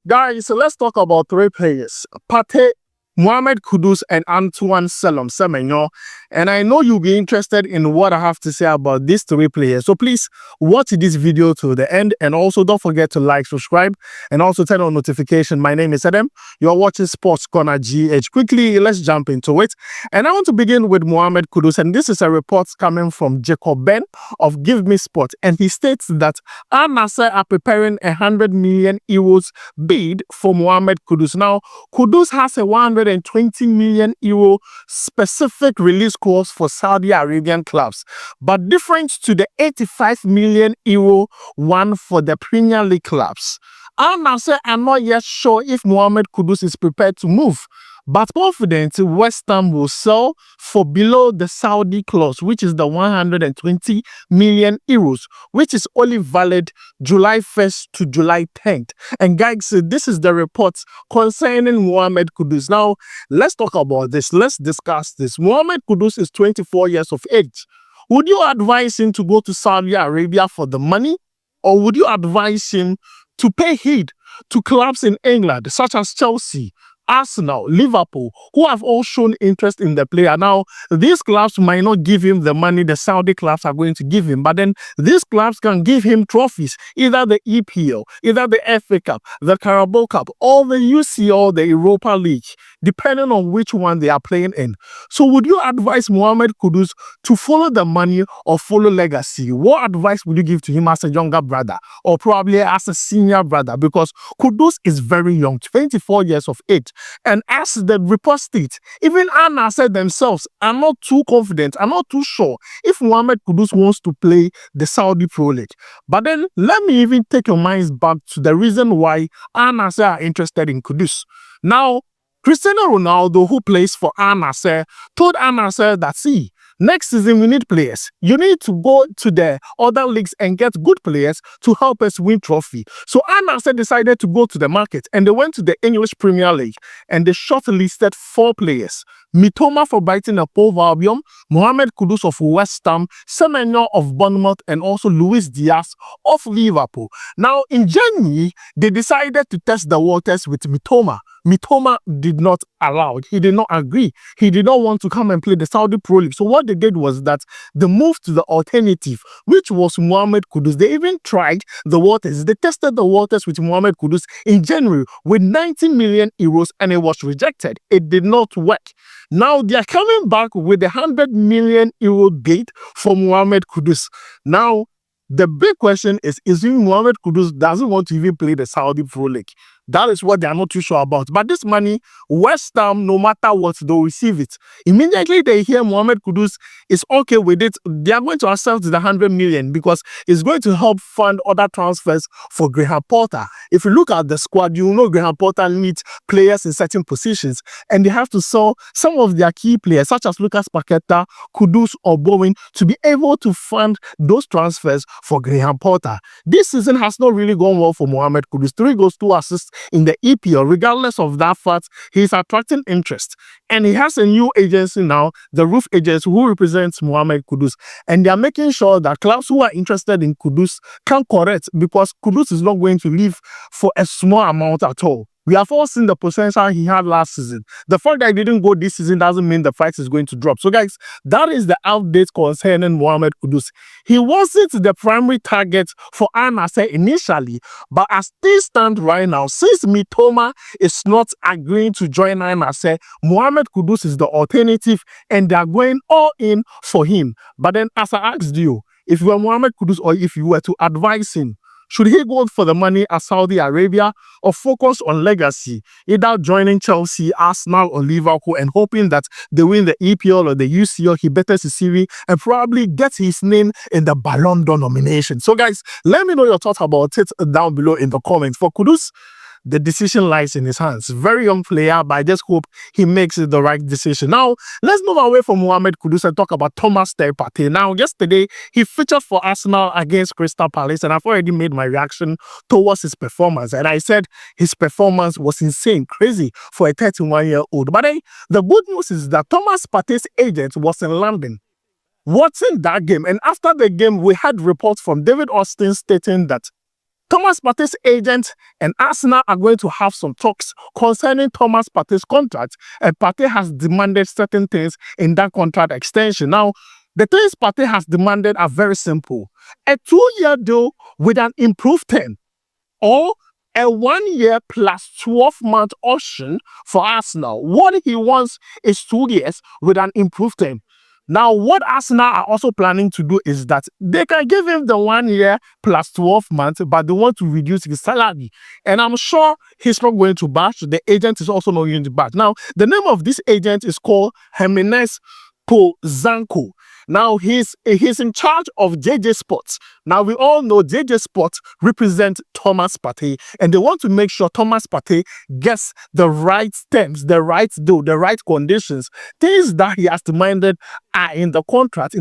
Guys, so let's talk about three players. Partey, Moahmmed, Kudus, and Antoan Semen. And I know you'll be interested in what I have to say about these three players. So please watch this video to the end. And also don't forget to like, subscribe, and also turn on notification. My name is Adam. You're watching SportsCornerGH. Quickly, let's jump into it. And I want to begin with Moahmmed Kudus. And this is a report coming from Jacob Ben of Give Me Sport. And he states that nassr are preparing a €100 million bid for Moahmmed Kudus. Now, Kudus has a €120 million specific release clause for Saudi Arabian clubs, but different to the €85 million one for the Premier League clubs. Nassr are not yet sure if Moahmmed Kudus is prepared to move, but confident West Ham will sell for below the Saudi clause, which is the €120 million, which is only valid July 1st to July 10th. And guys, this is the report concerning Moahmmed Kudus. Now, let's talk about this. Let's discuss this. Moahmmed Kudus is 24 years of age. Would you advise him to go to Saudi Arabia for the money, or would you advise him to pay heed to clubs in England, such as Chelsea, Arsenal, Liverpool, who have all shown interest in the player? Now, these clubs might not give him the money the Saudi clubs are going to give him, but then these clubs can give him trophies, either the EPL, either the FA Cup, the Carabao Cup, or the UCL, the Europa League, depending on which one they are playing in. So would you advise Moahmmed Kudus to follow the money or follow legacy? What advice would you give to him as a younger brother, or probably as a senior brother? Because Kudus is very young, 24 years of age. And as the report states, even nassr themselves are not too confident, are not too sure if Moahmmed Kudus wants to play the Saudi Pro League. But then let me even take your minds back to the reason why nassr are interested in Kudus. Now, Cristiano Ronaldo, who plays for nassr, told nassr that, see, next season we need players. You need to go to the other leagues and get good players to help us win trophy. So nassr decided to go to the market, and they went to the English Premier League and they shortlisted 4 players. Mitoma for Brighton and Hove Albion, Moahmmed Kudus of West Ham, Semenyo of Bournemouth, and also Luis Diaz of Liverpool. Now, in January, they decided to test the waters with Mitoma. Mitoma did not allow. He did not agree. He did not want to come and play the Saudi Pro League. So what they did was that they moved to the alternative, which was Moahmmed Kudus. They even tried the waters. They tested the waters with Moahmmed Kudus in January with €90 million, and it was rejected. It did not work. Now they are coming back with a €100 million bid for Moahmmed Kudus. Now, the big question is if Moahmmed Kudus doesn't want to even play the Saudi Pro League. That is what they are not too sure about. But this money, West Ham, no matter what, they'll receive it. Immediately they hear Moahmmed Kudus is okay with it, they are going to accept the €100 million because it's going to help fund other transfers for Graham Potter. If you look at the squad, you know Graham Potter needs players in certain positions, and they have to sell some of their key players, such as Lucas Paqueta, Kudus, or Bowen, to be able to fund those transfers for Graham Potter. This season has not really gone well for Moahmmed Kudus. 3 goals, 2 assists in the EPL. Regardless of that fact, he's attracting interest, and he has a new agency now, the Roof Agency, who represents Moahmmed Kudus, and they are making sure that clubs who are interested in Kudus can correct, because Kudus is not going to leave for a small amount at all. We have all seen the potential he had last season. The fact that he didn't go this season doesn't mean the price is going to drop. So guys, that is the update concerning Moahmmed Kudus. He wasn't the primary target for nassr initially, but as things stand right now, since Mitoma is not agreeing to join nassr, Moahmmed Kudus is the alternative, and they are going all in for him. But then, as I asked you, if you were Moahmmed Kudus, or if you were to advise him, should he go for the money at Saudi Arabia, or focus on legacy, either joining Chelsea, Arsenal, or Liverpool, and hoping that they win the EPL or the UCL, he betters his CV, and probably gets his name in the Ballon d'Or nomination? So guys, let me know your thoughts about it down below in the comments. For Kudus, the decision lies in his hands. Very young player, but I just hope he makes the right decision. Now, let's move away from Moahmmed Kudus and talk about Thomas Partey. Now, yesterday, he featured for Arsenal against Crystal Palace, and I've already made my reaction towards his performance. And I said his performance was insane, crazy for a 31-year-old. But the good news is that Thomas Partey's agent was in London watching that game. And after the game, we had reports from David Austin stating that Thomas Partey's agent and Arsenal are going to have some talks concerning Thomas Partey's contract, and Partey has demanded certain things in that contract extension. Now, the things Partey has demanded are very simple. A 2-year deal with an improved term, or a 1-year plus 12-month option for Arsenal. What he wants is 2 years with an improved term. Now, what Arsenal are also planning to do is that they can give him the 1 year plus 12 months, but they want to reduce his salary. And I'm sure he's not going to bash. The agent is also not going to bash. Now, the name of this agent is called Jimenez Pozanco. Now, he's in charge of JJ Sports. Now, we all know JJ Sports represents Thomas Partey, and they want to make sure Thomas Partey gets the right terms, the right deal, the right conditions. Things that he has demanded are in the contract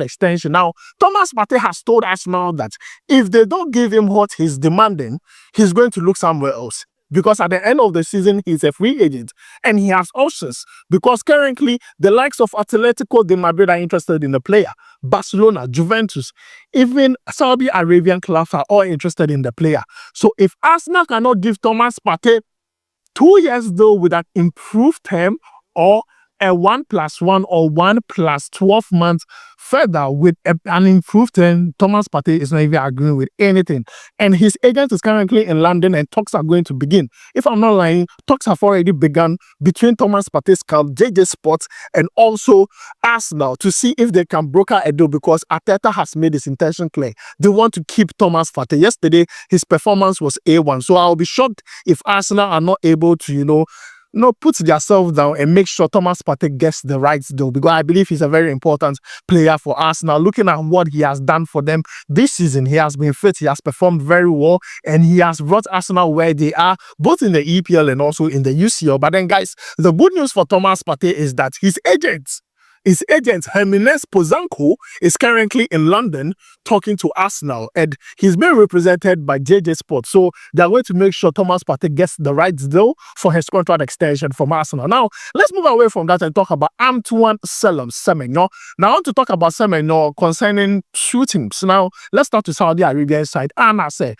extension. Now, Thomas Partey has told us now that if they don't give him what he's demanding, he's going to look somewhere else. Because at the end of the season, he's a free agent and he has options. Because currently, the likes of Atletico de Madrid are interested in the player. Barcelona, Juventus, even Saudi Arabian clubs are all interested in the player. So if Arsenal cannot give Thomas Partey 2 years deal with an improved term, or a 1+1 or 1+12 months further with an improved term, Thomas Partey is not even agreeing with anything. And his agent is currently in London and talks are going to begin. If I'm not lying, talks have already begun between Thomas Partey's club, JJ Sports, and also Arsenal to see if they can broker a deal, because Arteta has made his intention clear. They want to keep Thomas Partey. Yesterday, his performance was A1. So I'll be shocked if Arsenal are not able to, put themselves down and make sure Thomas Partey gets the right deal, because I believe he's a very important player for Arsenal. Looking at what he has done for them this season, he has been fit, he has performed very well, and he has brought Arsenal where they are, both in the EPL and also in the UCL. But then, guys, the good news for Thomas Partey is that his agent, Jimenez Pozanco, is currently in London talking to Arsenal, and he's being represented by JJ Sports. So they're going to make sure Thomas Partey gets the right deal for his contract extension from Arsenal. Now, let's move away from that and talk about Antoan Semen. Now, I want to talk about Semen concerning two teams. Now, let's start with Saudi Arabian side. nassr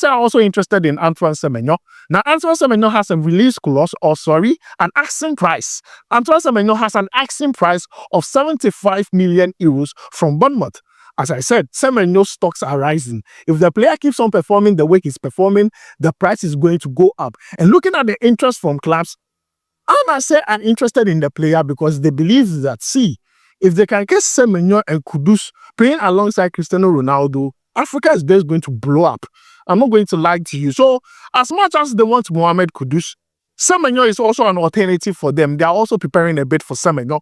are also interested in Antoan Semen. Now, Antoan Semen has a release clause, an asking price. Antoan Semen has an asking price of 75 million euros from Bournemouth. As I said, Semenyo stocks are rising. If the player keeps on performing the way he's performing, the price is going to go up. And looking at the interest from clubs, nassr are interested in the player because they believe that, if they can get Semenyo and Kudus playing alongside Cristiano Ronaldo, Africa is just going to blow up. I'm not going to lie to you. So, as much as they want Moahmmed Kudus, Semenyo is also an alternative for them. They are also preparing a bit for Semenyo.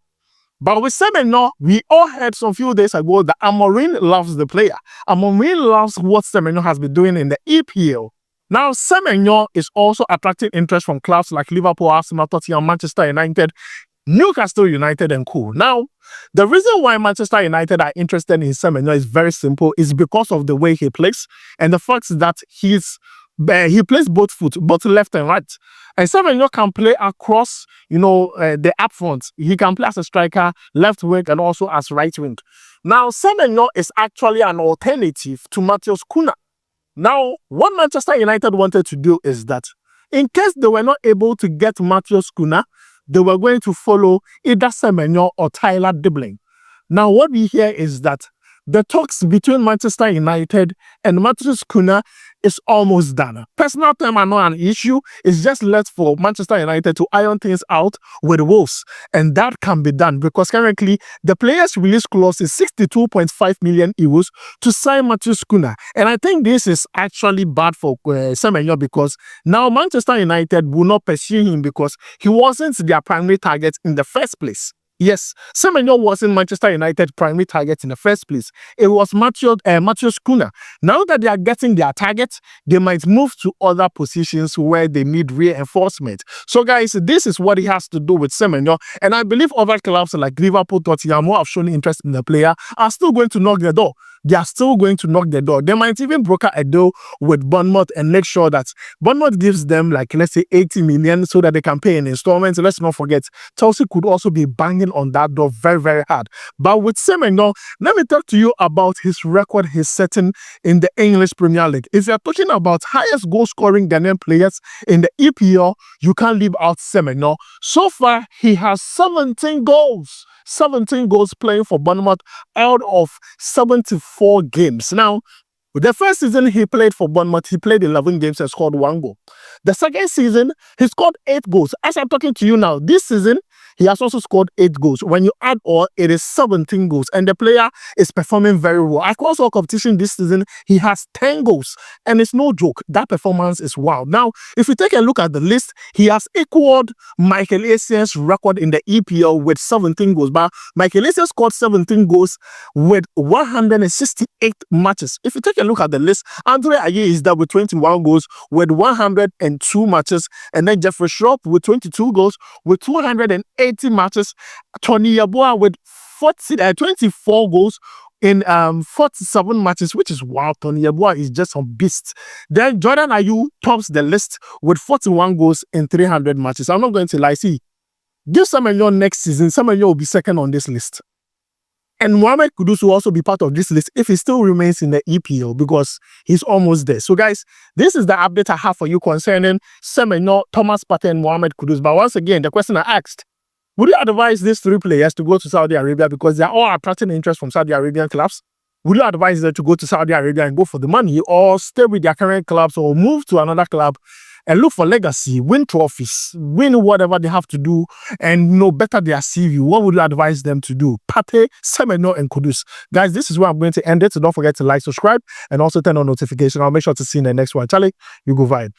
But with Semenyo, we all heard some few days ago that Amorim loves the player. Amorim loves what Semenyo has been doing in the EPL. Now, Semenyo is also attracting interest from clubs like Liverpool, Arsenal, Tottenham, Manchester United, Newcastle United, and co. Now, the reason why Manchester United are interested in Semenyo is very simple. It's because of the way he plays and the fact that he plays both foot, both left and right. And Semenyo can play across, the up front. He can play as a striker, left wing, and also as right wing. Now, Semenyo is actually an alternative to Matheus Cunha. Now, what Manchester United wanted to do is that, in case they were not able to get Matheus Cunha, they were going to follow either Semenyo or Tyler Dibling. Now, what we hear is that the talks between Manchester United and Matheus Cunha is almost done. Personal terms are not an issue. It's just left for Manchester United to iron things out with Wolves. And that can be done because currently the player's release clause is 62.5 million euros to sign Matheus Cunha. And I think this is actually bad for Semenyo because now Manchester United will not pursue him because he wasn't their primary target in the first place. Yes, Semenyo wasn't Manchester United's primary target in the first place. It was Matheus Cunha. Now that they are getting their target, they might move to other positions where they need reinforcement. So guys, this is what he has to do with Semenyo. And I believe other clubs like Liverpool, Tottenham, who have shown interest in the player, are still going to knock the door. they are still going to knock the door. They might even broker a deal with Bournemouth and make sure that Bournemouth gives them, like, let's say 80 million so that they can pay in installments. Let's not forget, Chelsea could also be banging on that door very, very hard. But with Semenyo, let me talk to you about his record he's setting in the English Premier League. If you're talking about highest goal-scoring Ghanaian players in the EPL, you can't leave out Semenyo. So far, he has 17 goals. 17 goals playing for Bournemouth out of 74 games. Now, the first season he played for Bournemouth, he played 11 games and scored 1 goal. The second season, he scored 8 goals. As I'm talking to you now, this season, he has also scored 8 goals. When you add all, it is 17 goals. And the player is performing very well. Across all competition this season, he has 10 goals. And it's no joke. That performance is wild. Now, if you take a look at the list, he has equaled Michael Essie's record in the EPL with 17 goals. But Michael Essien scored 17 goals with 168 matches. If you take a look at the list, Andre Ayew is there with 21 goals with 102 matches. And then Jeffrey Schropp with 22 goals with 280 matches. Tony Yeboah with 24 goals in 47 matches, which is wild. Tony Yeboah is just a beast. Then Jordan Ayew tops the list with 41 goals in 300 matches. I'm not going to lie. See, give Semenyo next season, Semenyo will be second on this list. And Moahmmed Kudus will also be part of this list if he still remains in the EPL because he's almost there. So guys, this is the update I have for you concerning Semenyo, Thomas Partey, and Moahmmed Kudus. But once again, the question I asked, would you advise these 3 players to go to Saudi Arabia because they are all attracting interest from Saudi Arabian clubs? Would you advise them to go to Saudi Arabia and go for the money, or stay with their current clubs, or move to another club and look for legacy, win trophies, win whatever they have to do, and better their CV? What would you advise them to do? Partey, Semenyo, and Kudus. Guys, this is where I'm going to end it. So don't forget to like, subscribe, and also turn on notification. I'll make sure to see you in the next one. Charlie, you go vibe.